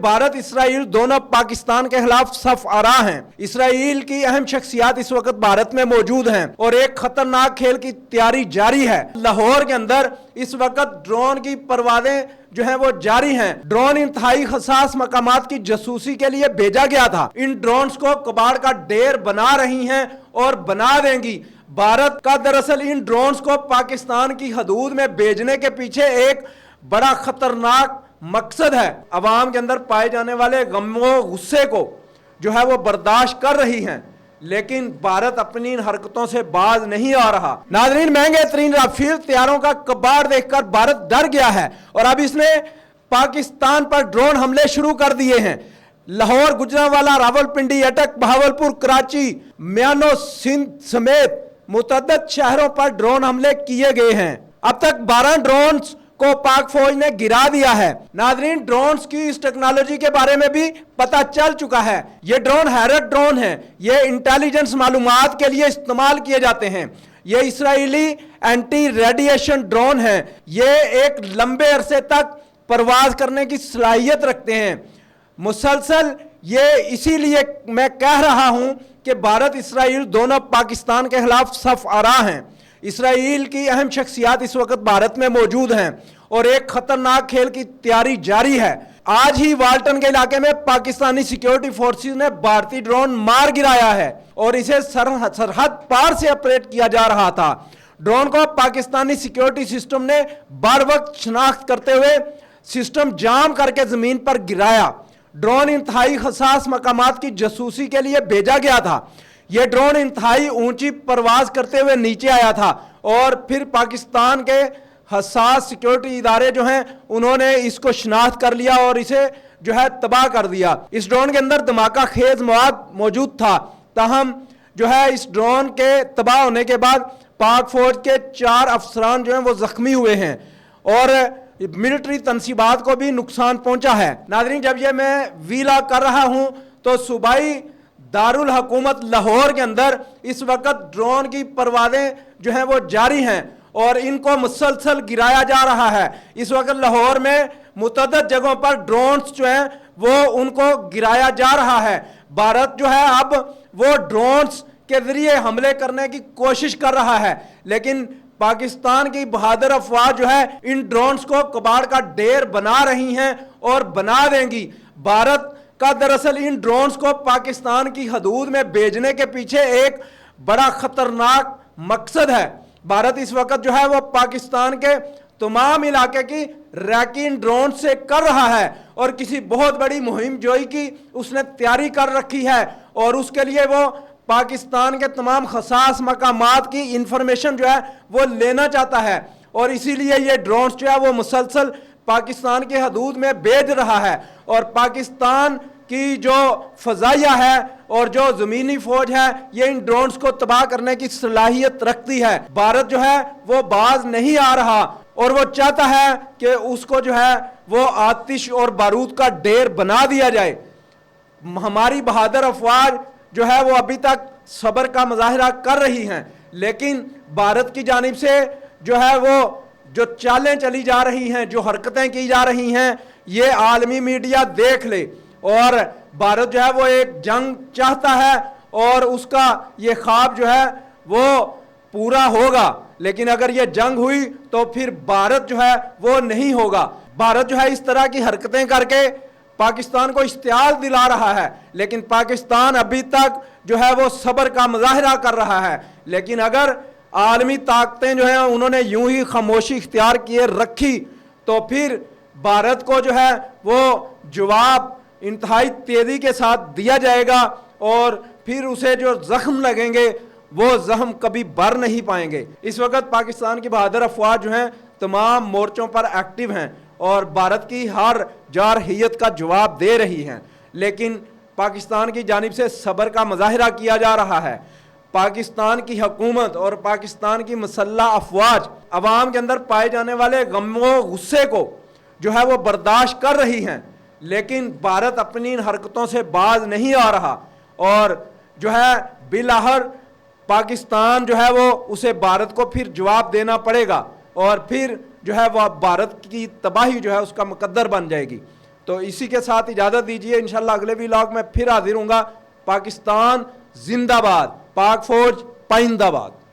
Bharat Israel दोनों पाकिस्तान के खिलाफ सफ आरा हैं। इसराइल की अहम शख्सियात इस वक्त भारत में मौजूद हैं और एक खतरनाक खेल की तैयारी जारी है। लाहौर के अंदर इस वक्त ड्रोन की परवाजें जो है वो जारी हैं। ड्रोन इंतहाई हसास मकामात की जासूसी के लिए भेजा गया था। इन ड्रोन्स को कबाड़ का ढेर बना रही हैं और बना देंगी। भारत का दरअसल इन ड्रोन्स को पाकिस्तान की हदूद में भेजने के पीछे एक बड़ा खतरनाक मकसद है। अवाम के अंदर पाए जाने वाले गम व गुस्से को जो है वो बर्दाश्त कर रही हैं, लेकिन भारत अपनी इन हरकतों से बाज नहीं आ रहा। नाज़रीन, महंगे तरीन राफेल तैयारों का कबाड़ देखकर भारत डर गया है और अब इसने पाकिस्तान पर ड्रोन हमले शुरू कर दिए हैं। लाहौर, गुजरांवाला, रावलपिंडी, अटक, बहावलपुर, कराची, म्यानो, सिंध समेत मुतअद्दिद शहरों पर ड्रोन हमले किए गए हैं। अब तक 12 ड्रोन्स को पाक फौज ने गिरा दिया है। नाज़रीन, ड्रोन्स की इस टेक्नोलॉजी के बारे में भी पता चल चुका है। ये ड्रोन हैरत ड्रोन है। ये इंटेलिजेंस मालूमात के लिए इस्तेमाल किए जाते हैं। ये इसराइली एंटी रेडिएशन ड्रोन है। ये एक लंबे अरसे तक परवाज करने की सलाहियत रखते हैं। मुसलसल ये इसीलिए मैं कह रहा हूं कि भारत इसराइल दोनों पाकिस्तान के खिलाफ सफ आरा हैं। इसराइल की अहम शख्सियात इस वक्त भारत में मौजूद हैं और एक खतरनाक खेल की तैयारी जारी है। आज ही वाल्टन के इलाके में पाकिस्तानी सिक्योरिटी फोर्सेस ने भारतीय ड्रोन मार गिराया है और इसे सरहद पार से ऑपरेट किया जा रहा था। ड्रोन को पाकिस्तानी सिक्योरिटी सिस्टम ने बर वक्त शनाख्त करते हुए सिस्टम जाम करके जमीन पर गिराया। ड्रोन इंतहाई हसास मकामात की जासूसी के लिए भेजा गया था। यह ड्रोन इंतहाई ऊंची परवाज करते हुए नीचे आया था और फिर पाकिस्तान के हसास सिक्योरिटी इदारे जो हैं उन्होंने इसको शनाख्त कर लिया और इसे जो है तबाह कर दिया। इस ड्रोन के अंदर धमाका खेज मवाद मौजूद था। ताहम जो है इस ड्रोन के तबाह होने के बाद पाक फौज के 4 अफसरान जो हैं वो जख्मी हुए हैं और मिलिट्री तनसीबात को भी नुकसान पहुंचा है। नाज़रीन, जब ये मैं वीला कर रहा हूं तो सूबाई दारुल हुकूमत लाहौर के अंदर इस वक्त ड्रोन की परवाजें जो हैं वो जारी हैं और इनको मुसलसल गिराया जा रहा है। इस वक्त लाहौर में मुतअद्दिद जगहों पर ड्रोन्स जो हैं वो उनको गिराया जा रहा है। भारत जो है अब वो ड्रोन्स के जरिए हमले करने की कोशिश कर रहा है, लेकिन पाकिस्तान की बहादुर अफवाज जो है इन ड्रोन्स को कबाड़ का ढेर बना रही हैं और बना देंगी। भारत का दरअसल इन ड्रोन्स को पाकिस्तान की हदूद में भेजने के पीछे एक बड़ा खतरनाक मकसद है। भारत इस वक्त जो है वो पाकिस्तान के तमाम इलाके की रैकिंग ड्रोन से कर रहा है और किसी बहुत बड़ी मुहिम जोई की उसने तैयारी कर रखी है और उसके लिए वो पाकिस्तान के तमाम खसास मकामात की इंफॉर्मेशन जो है वो लेना चाहता है और इसीलिए ये ड्रोन्स जो है वो मुसलसल पाकिस्तान के हदूद में भेज रहा है। और पाकिस्तान की जो फ़ज़ाइया है और जो ज़मीनी फ़ौज है ये इन ड्रोन्स को तबाह करने की सलाहियत रखती है। भारत जो है वो बाज नहीं आ रहा और वो चाहता है कि उसको जो है वो आतिश और बारूद का ढेर बना दिया जाए। हमारी बहादुर अफवाज जो है वो अभी तक सब्र का मुजाहिरा कर रही हैं, लेकिन भारत की जानिब से जो है वो जो चालें चली जा रही हैं, जो हरकतें की जा रही हैं, ये आलमी मीडिया देख ले और भारत जो है वो एक जंग चाहता है और उसका ये ख्वाब जो है वो पूरा होगा। लेकिन अगर ये जंग हुई तो फिर भारत जो है वो नहीं होगा। भारत जो है इस तरह की हरकतें करके पाकिस्तान को इश्तियाल दिला रहा है, लेकिन पाकिस्तान अभी तक जो है वो सब्र का मुजाहिरा कर रहा है। लेकिन अगर आलमी ताकतें जो हैं उन्होंने यूं ही खामोशी इख्तियार किए रखी तो फिर भारत को जो है वो जवाब इंतहाई तेज़ी के साथ दिया जाएगा और फिर उसे जो जख्म लगेंगे वो जख्म कभी भर नहीं पाएंगे। इस वक्त पाकिस्तान की बहादुर अफवाज जो हैं तमाम मोर्चों पर एक्टिव हैं और भारत की हर जारहियत का जवाब दे रही हैं, लेकिन पाकिस्तान की जानिब से सब्र का मुजाहिरा किया जा रहा है। पाकिस्तान की हुकूमत और पाकिस्तान की मुसल्लह अफवाज अवाम के अंदर पाए जाने वाले गम व गुस्से को जो है वो बर्दाश्त कर रही हैं, लेकिन भारत अपनी इन हरकतों से बाज नहीं आ रहा और जो है बिलाहर पाकिस्तान जो है वो उसे भारत को फिर जवाब देना पड़ेगा और फिर जो है वह भारत की तबाही जो है उसका मुकद्दर बन जाएगी। تو اسی کے ساتھ اجازت دیجیے، انشاءاللہ اگلے ولاگ میں پھر حاضر ہوں گا۔ پاکستان زندہ باد، پاک فوج پائندہ باد۔